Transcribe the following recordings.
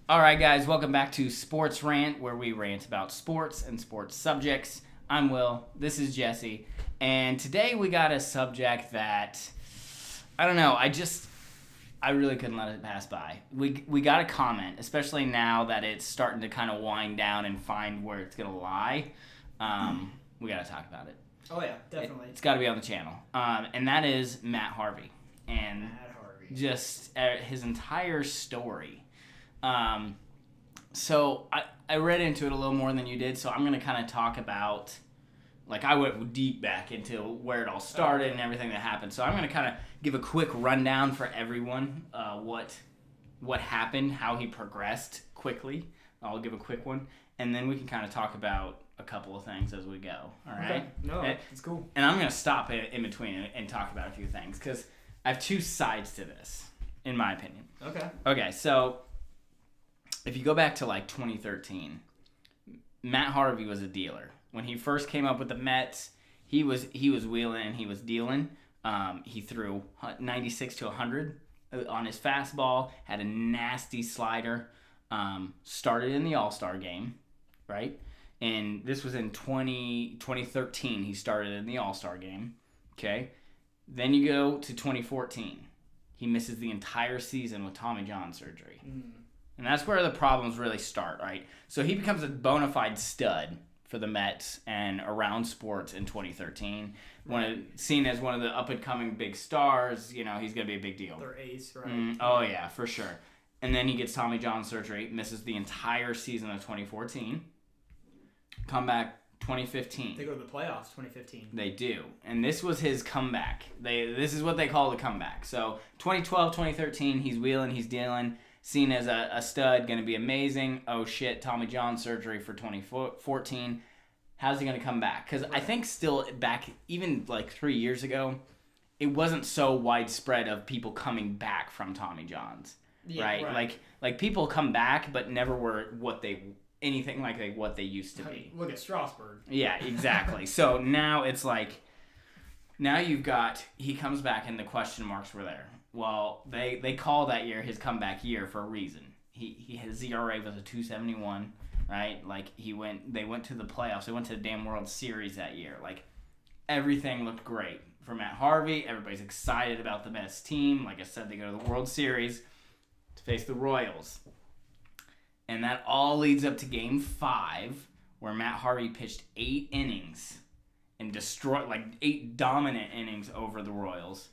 All right, guys, welcome back to SportZrant, where we rant about sports and sports subjects. I'm Will. This is Jesse. And today we got a subject that, I don't know, I really couldn't let it pass by. We got a comment, especially now that it's starting to kind of wind down and find where it's going to lie. We got to talk about it. Oh, yeah, definitely. It's got to be on the channel. And that is Matt Harvey. And Matt Harvey. Just his entire story. So I read into it a little more than you did, so I'm going to kind of talk about, like, I went deep back into where it all started and everything that happened. So I'm going to kind of give a quick rundown for everyone, what happened, how he progressed quickly. I'll give a quick one, and then we can kind of talk about a couple of things as we go. All right? Okay. No, it's cool. And I'm going to stop in between and talk about a few things, because I have two sides to this, in my opinion. Okay, so if you go back to like 2013, Matt Harvey was a dealer. When he first came up with the Mets, he was wheeling and he was dealing. He threw 96 to 100 on his fastball, had a nasty slider, started in the All-Star game, right? And this was in 2013. He started in the All-Star game, okay? Then you go to 2014. He misses the entire season with Tommy John surgery. And that's where the problems really start, right? So he becomes a bona fide stud for the Mets and around sports in 2013. Seen as one of the up-and-coming big stars, he's going to be a big deal. Their ace, right? Oh, yeah, for sure. And then he gets Tommy John surgery, misses the entire season of 2014. Come back 2015. They go to the playoffs 2015. They do. And this was his comeback. This is what they call the comeback. So 2012, 2013, he's wheeling, he's dealing. Seen as a stud, going to be amazing. Oh, shit, Tommy John surgery for 2014. How's he going to come back? Because I think still back, even like 3 years ago, it wasn't so widespread of people coming back from Tommy John's, right? Like people come back, but never were anything like what they used to be. Look at Strasburg. Yeah, exactly. So now it's like, he comes back and the question marks were there. Well, they call that year his comeback year for a reason. His ERA was a 2.71, right? Like they went to the playoffs. They went to the damn World Series that year. Like everything looked great for Matt Harvey. Everybody's excited about the Mets team. Like I said, they go to the World Series to face the Royals. And that all leads up to Game 5, where Matt Harvey pitched 8 innings and destroyed, 8 dominant innings over the Royals.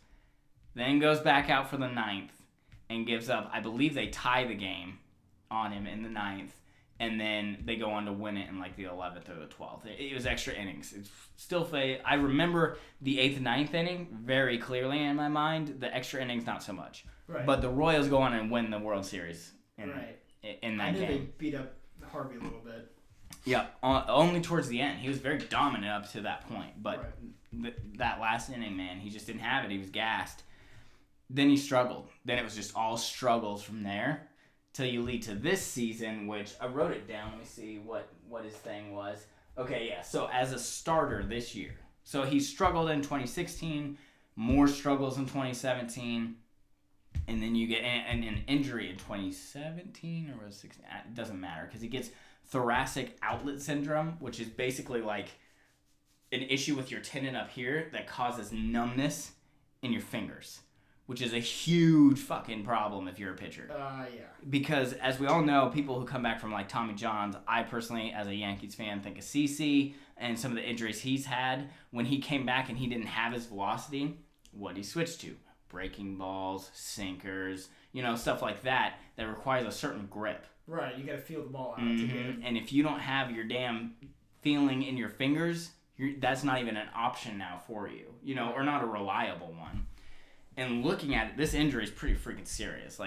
Then goes back out for the 9th and gives up, I believe they tie the game on him in the 9th. And then they go on to win it in the 11th or the 12th. It was extra innings. It's still, I remember the 8th and 9th inning very clearly in my mind. The extra innings, not so much. Right. But the Royals go on and win the World Series in that game. I knew they beat up Harvey a little bit. Yeah, only towards the end. He was very dominant up to that point. But that last inning, man, he just didn't have it. He was gassed. Then he struggled. Then it was just all struggles from there till you lead to this season, which I wrote it down. Let me see what his thing was. Okay, yeah. So as a starter this year. So he struggled in 2016, more struggles in 2017, and then you get an injury in 2017 or was it 16? It doesn't matter because he gets thoracic outlet syndrome, which is basically like an issue with your tendon up here that causes numbness in your fingers, which is a huge fucking problem if you're a pitcher. Yeah. Because as we all know, people who come back from Tommy John's, I personally, as a Yankees fan, think of CC and some of the injuries he's had. When he came back and he didn't have his velocity, what he switched to? Breaking balls, sinkers, stuff like that requires a certain grip. Right, you got to feel the ball out to get it. And if you don't have your damn feeling in your fingers, that's not even an option now for you, or not a reliable one. And looking at it, this injury is pretty freaking serious.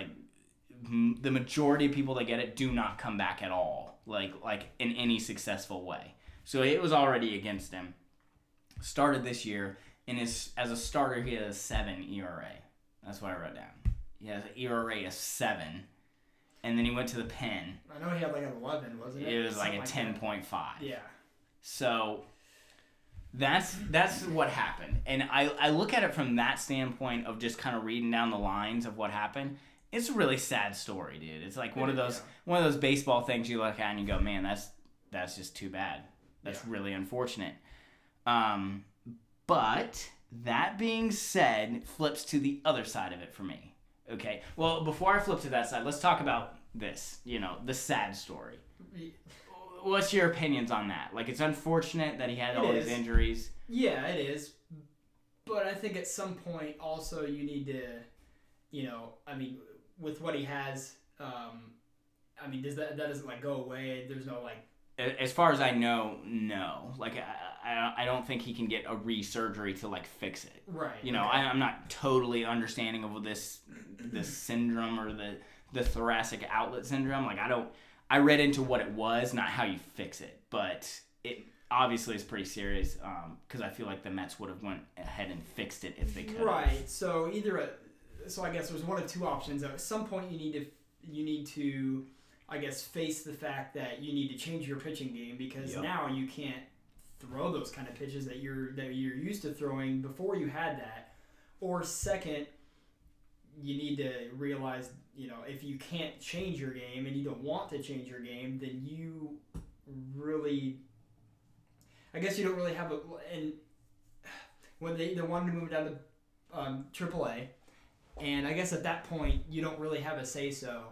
The majority of people that get it do not come back at all, like in any successful way. So it was already against him. Started this year, and as a starter, he had a 7 ERA. That's what I wrote down. He has an ERA of 7, and then he went to the pen. I know he had an 11, wasn't it? It was a 10.5. Yeah. So that's what happened. And I look at it from that standpoint of just kind of reading down the lines of what happened. it's a really sad story, dude. It's like one of those baseball things you look at and you go, man, that's just too bad. That's really unfortunate. But that being said, flips to the other side of it for me. Okay. Well, before I flip to that side, let's talk about this. The sad story. What's your opinions on that? Like, it's unfortunate that he had all these injuries. Yeah, it is. But I think at some point also you need to, with what he has, does that doesn't like go away? There's no like. As far as I know, no. Like, I don't think he can get a re-surgery to like fix it. Right. I'm not totally understanding of this syndrome or the thoracic outlet syndrome. Like, I read into what it was, not how you fix it, but it obviously is pretty serious. Because I feel like the Mets would have went ahead and fixed it if they could. Right. So I guess there's one of two options. At some point, you need to, I guess, face the fact that you need to change your pitching game because now you can't throw those kind of pitches that you're used to throwing before you had that. Or second, you need to realize, if you can't change your game and you don't want to change your game, then you really, I guess you don't really have and when they wanted to move down to AAA, and I guess at that point you don't really have a say-so.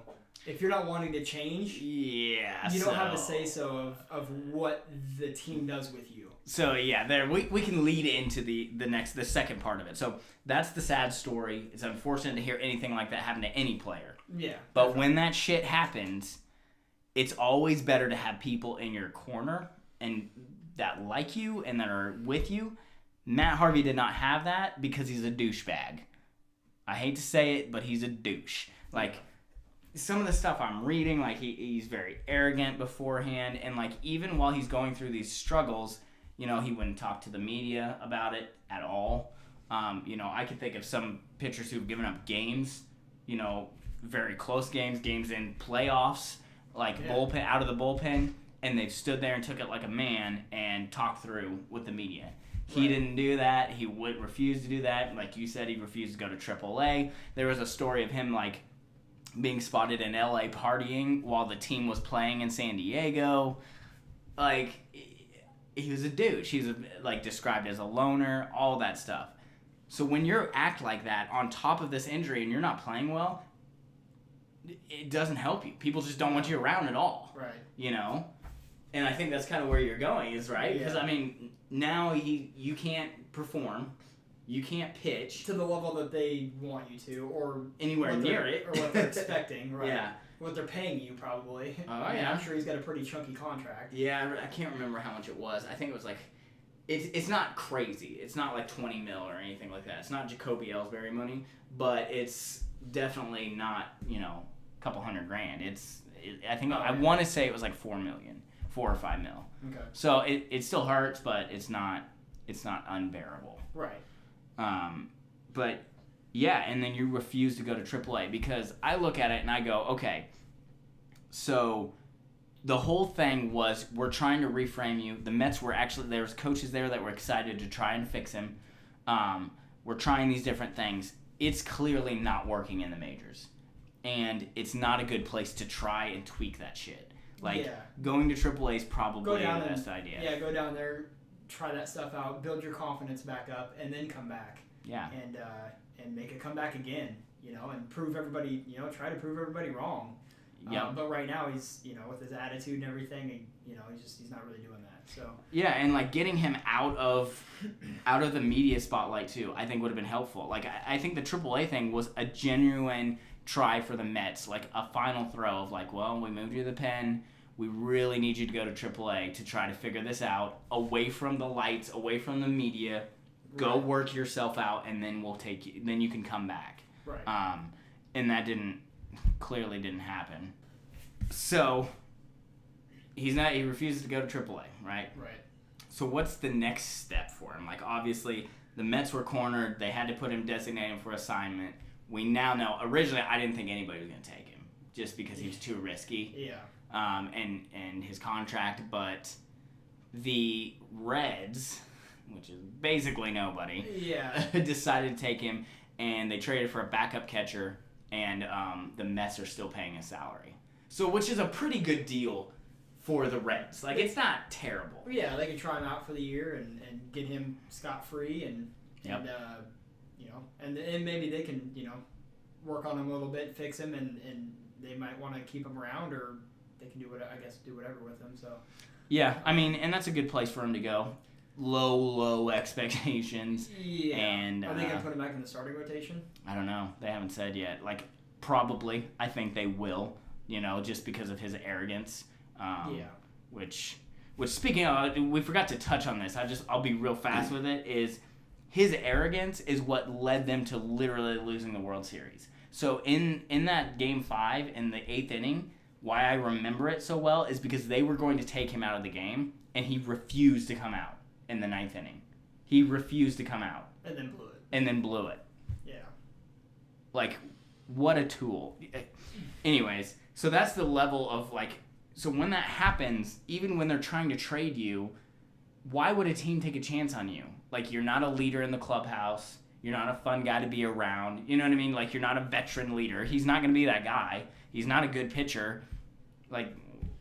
If you're not wanting to change, you don't have a say-so of what the team does with you. So there we can lead into the second part of it. So that's the sad story. It's unfortunate to hear anything like that happen to any player. Yeah. But when that shit happens, it's always better to have people in your corner and that like you and that are with you. Matt Harvey did not have that because he's a douchebag. I hate to say it, but he's a douche. Like, some of the stuff I'm reading, like, he's very arrogant beforehand, and, like, even while he's going through these struggles, he wouldn't talk to the media about it at all. I could think of some pitchers who've given up games, very close games in playoffs, like bullpen, out of the bullpen, and they've stood there and took it like a man and talked through with the media. He didn't do that. He would refuse to do that. Like you said, he refused to go to AAA. There was a story of him, like, being spotted in LA partying while the team was playing in San Diego. Like, he was a douche. He's described as a loner, all that stuff. So when you act like that on top of this injury and you're not playing well, it doesn't help you. People just don't want you around at all. Right. And I think that's kind of where you're going, is right? Because, now you can't perform. You can't pitch. To the level that they want you to, or anywhere near it. Or what they're expecting, right? Yeah. What they're paying you, probably. Oh, yeah. I'm sure he's got a pretty chunky contract. Yeah, I can't remember how much it was. I think it was like... It's not crazy. It's not like 20 mil or anything like that. It's not Jacoby Ellsbury money, but it's definitely not, a couple $100,000. I want to say it was like $4 or $5 million. Okay. So it still hurts, but it's not unbearable. Right. But yeah, and then you refuse to go to AAA because I look at it and I go, okay, so the whole thing was we're trying to reframe you. The Mets were actually, there was coaches there that were excited to try and fix him. We're trying these different things. It's clearly not working in the majors. And it's not a good place to try and tweak that shit. Going to AAA is probably the best idea. Yeah, go down there, try that stuff out, build your confidence back up, and then come back. Yeah. And make a comeback again, and prove everybody, try to prove everybody wrong. Yeah. But right now he's, with his attitude and everything, he's not really doing that. So. Yeah, and getting him out of the media spotlight too, I think would have been helpful. I think the AAA thing was a genuine try for the Mets, like a final throw of well, we moved you to the pen. We really need you to go to AAA to try to figure this out, away from the lights, away from the media. Go work yourself out, and then we'll take you. Then you can come back. Right. And that clearly didn't happen. So he refuses to go to AAA, right? Right. So what's the next step for him? Obviously the Mets were cornered. They had to put him designated for assignment. We now know. Originally, I didn't think anybody was going to take him just because he was too risky. Yeah. And his contract, but the Reds, which is basically nobody, decided to take him, and they traded for a backup catcher and the Mets are still paying his salary. So, which is a pretty good deal for the Reds. Like, it's not terrible. Yeah, they can try him out for the year and get him scot-free and maybe they can, work on him a little bit, fix him, and they might want to keep him around, or they can do whatever with him. So. Yeah, I mean, and that's a good place for him to go. Low expectations. Yeah. And are they going to put him back in the starting rotation? I don't know. They haven't said yet. Like, probably. I think they will, just because of his arrogance. Which speaking of, we forgot to touch on this. I'll be real fast with it, is his arrogance is what led them to literally losing the World Series. So in that Game 5 in the 8th inning, why I remember it so well is because they were going to take him out of the game, and he refused to come out in the 9th inning. He refused to come out. And then blew it. Yeah. Like, what a tool. Anyways, so that's the level of, like, so when that happens, even when they're trying to trade you, why would a team take a chance on you? Like, you're not a leader in the clubhouse. You're not a fun guy to be around. You know what I mean? Like, you're not a veteran leader. He's not going to be that guy. He's not a good pitcher. Like,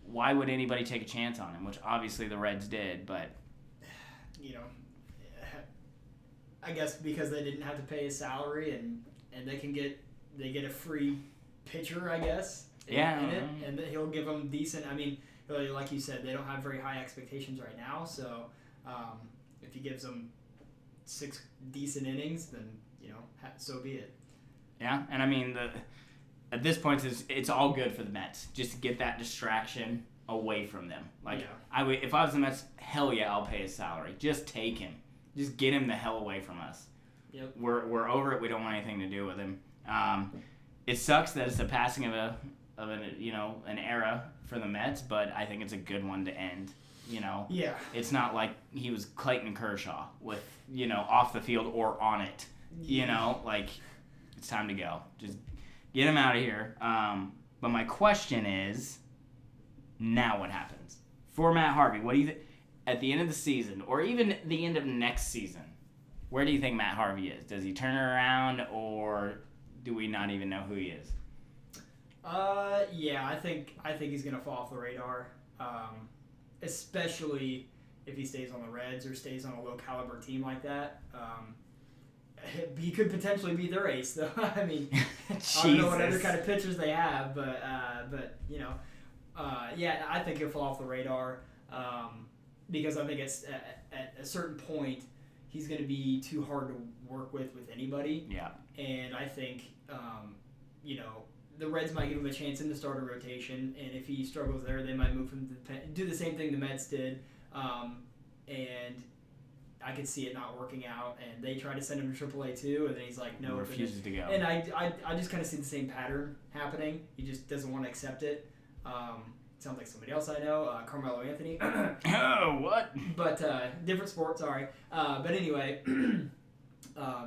why would anybody take a chance on him? Which obviously the Reds did, but I guess because they didn't have to pay his salary and they get a free pitcher, I guess. And he'll give them decent. I mean, really, like you said, they don't have very high expectations right now. So if he gives them 6 decent innings, then so be it. Yeah, and I mean at this point it's all good for the Mets. Just to get that distraction away from them. Like if I was the Mets, hell yeah, I'll pay his salary. Just take him. Just get him the hell away from us. Yep. We're over it. We don't want anything to do with him. It sucks that it's the passing of an era for the Mets, but I think it's a good one to end. Yeah. It's not like he was Clayton Kershaw with off the field or on it. Like, it's time to go. Just get him out of here. But my question is, now what happens for Matt Harvey? What do you think at the end of the season, or even the end of next season? Where do you think Matt Harvey is? Does he turn it around, or do we not even know who he is? Yeah, I think he's gonna fall off the radar, especially if he stays on the Reds or stays on a low caliber team like that. He could potentially be their ace, though. I mean, I don't know what other kind of pitchers they have, but yeah, I think he'll fall off the radar because I think it's at a certain point he's going to be too hard to work with anybody. Yeah. And I think the Reds might give him a chance in the starter rotation, and if he struggles there, they might move him to do the same thing the Mets did, and I could see it not working out, and they try to send him to AAA too, and then he's like, no. He refuses to go. And I just kind of see the same pattern happening. He just doesn't want to accept it. Sounds like somebody else I know, Carmelo Anthony. Oh, what? But different sport, sorry. But anyway,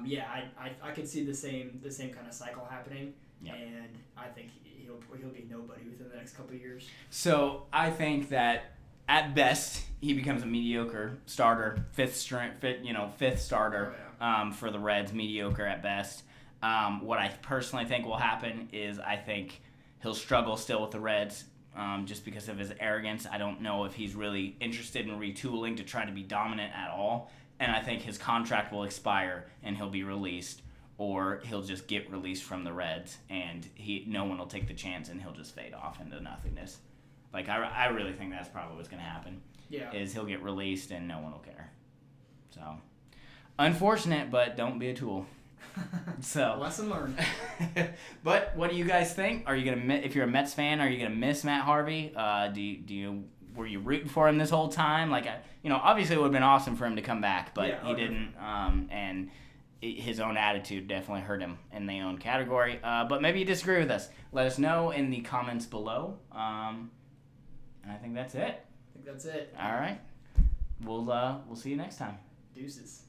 yeah, I could see the same kind of cycle happening, and I think he'll be nobody within the next couple of years. So I think that at best he becomes a mediocre starter, fifth starter for the Reds, mediocre at best. What I personally think will happen is I think he'll struggle still with the Reds. Just because of his arrogance. I don't know if he's really interested in retooling to try to be dominant at all. And I think his contract will expire and he'll be released, or he'll just get released from the Reds and no one will take the chance and he'll just fade off into nothingness. Like, I really think that's probably what's going to happen. Yeah. Is he'll get released and no one will care. So, unfortunate, but don't be a tool. So lesson learned. But what do you guys think? Are you gonna, if you're a Mets fan, are you gonna miss Matt Harvey? Were you rooting for him this whole time? Like, obviously it would have been awesome for him to come back, but he didn't. And his own attitude definitely hurt him in the own category. But maybe you disagree with us. Let us know in the comments below. And I think that's it. All right. We'll see you next time. Deuces.